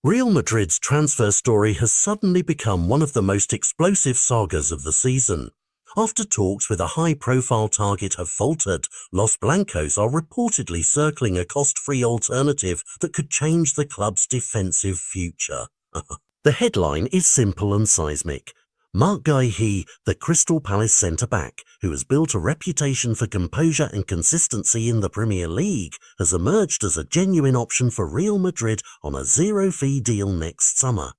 Real Madrid's transfer story has suddenly become one of the most explosive sagas of the season. After talks with a high-profile target have faltered, Los Blancos are reportedly circling a cost-free alternative that could change the club's defensive future. The headline is simple and seismic. Marc Guéhi, the Crystal Palace centre-back, who has built a reputation for composure and consistency in the Premier League, has emerged as a genuine option for Real Madrid on a zero-fee deal next summer.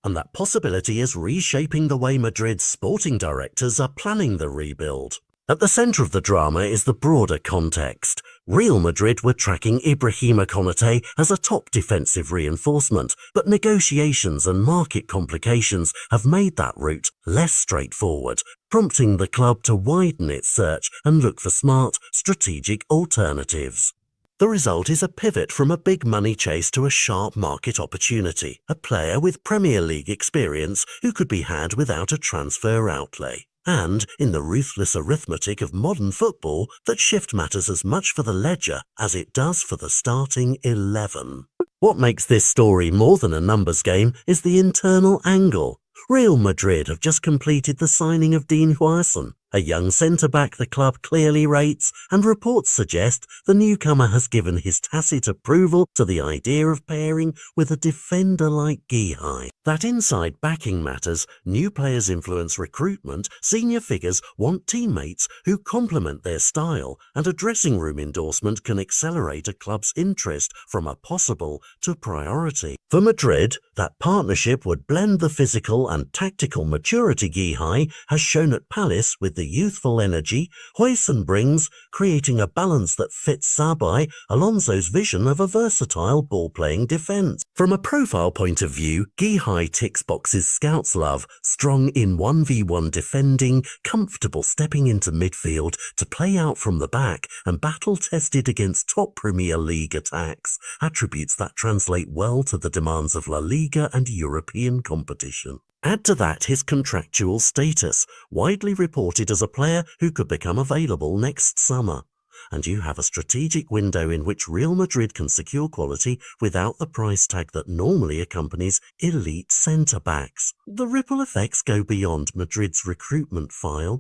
And that possibility is reshaping the way Madrid's sporting directors are planning the rebuild. At the centre of the drama is the broader context. Real Madrid were tracking Ibrahima Konate as a top defensive reinforcement, but negotiations and market complications have made that route less straightforward, prompting the club to widen its search and look for smart, strategic alternatives. The result is a pivot from a big money chase to a sharp market opportunity, a player with Premier League experience who could be had without a transfer outlay. And, in the ruthless arithmetic of modern football, that shift matters as much for the ledger as it does for the starting 11. What makes this story more than a numbers game is the internal angle. Real Madrid have just completed the signing of Huijsen, a young centre-back the club clearly rates, and reports suggest the newcomer has given his tacit approval to the idea of pairing with a defender like Guehi. That inside backing matters, new players influence recruitment, senior figures want teammates who complement their style, and a dressing room endorsement can accelerate a club's interest from a possible to priority. For Madrid, that partnership would blend the physical and tactical maturity Guehi has shown at Palace with the youthful energy Huijsen brings, creating a balance that fits Xabi Alonso's vision of a versatile ball-playing defence. From a profile point of view, Guehi ticks boxes scouts love, strong in 1v1 defending, comfortable stepping into midfield to play out from the back, and battle-tested against top Premier League attacks, attributes that translate well to the demands of La Liga and European competition. Add to that his contractual status, widely reported as a player who could become available next summer. And you have a strategic window in which Real Madrid can secure quality without the price tag that normally accompanies elite centre-backs. The ripple effects go beyond Madrid's recruitment file.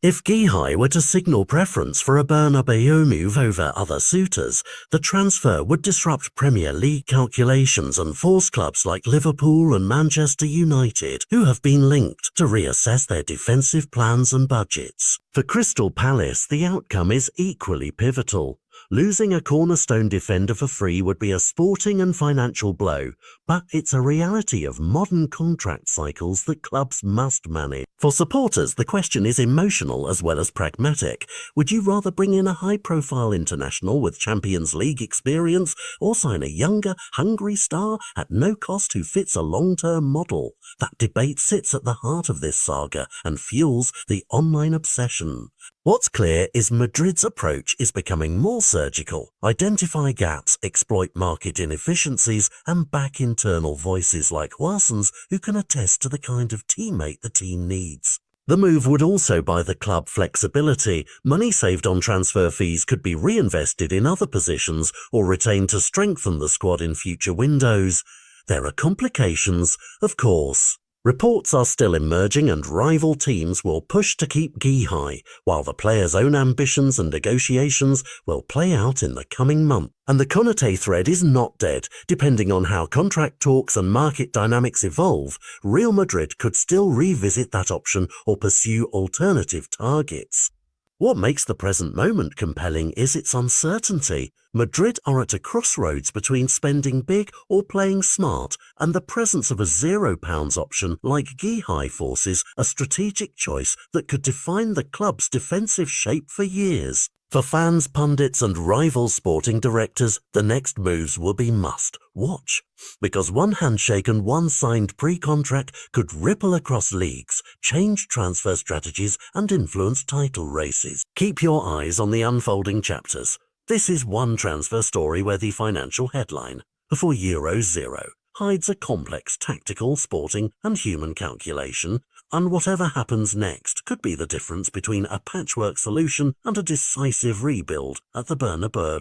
If Guehi were to signal preference for a Bernabeu move over other suitors, the transfer would disrupt Premier League calculations and force clubs like Liverpool and Manchester United, who have been linked, to reassess their defensive plans and budgets. For Crystal Palace, the outcome is equally pivotal. Losing a cornerstone defender for free would be a sporting and financial blow, but it's a reality of modern contract cycles that clubs must manage. For supporters, the question is emotional as well as pragmatic. Would you rather bring in a high-profile international with Champions League experience or sign a younger, hungry star at no cost who fits a long-term model? That debate sits at the heart of this saga and fuels the online obsession. What's clear is Madrid's approach is becoming more surgical, identify gaps, exploit market inefficiencies, and back internal voices like Huijsen's who can attest to the kind of teammate the team needs. The move would also buy the club flexibility. Money saved on transfer fees could be reinvested in other positions or retained to strengthen the squad in future windows. There are complications, of course. Reports are still emerging and rival teams will push to keep Guehi, while the player's own ambitions and negotiations will play out in the coming month. And the Konate thread is not dead. Depending on how contract talks and market dynamics evolve, Real Madrid could still revisit that option or pursue alternative targets. What makes the present moment compelling is its uncertainty. Madrid are at a crossroads between spending big or playing smart, and the presence of a £0 option like Guehi forces a strategic choice that could define the club's defensive shape for years. For fans, pundits and rival sporting directors, the next moves will be must-watch, because one handshake and one signed pre-contract could ripple across leagues, change transfer strategies and influence title races. Keep your eyes on the unfolding chapters. This is one transfer story where the financial headline, for Euro 0, hides a complex tactical, sporting and human calculation, and whatever happens next could be the difference between a patchwork solution and a decisive rebuild at the Bernabeu.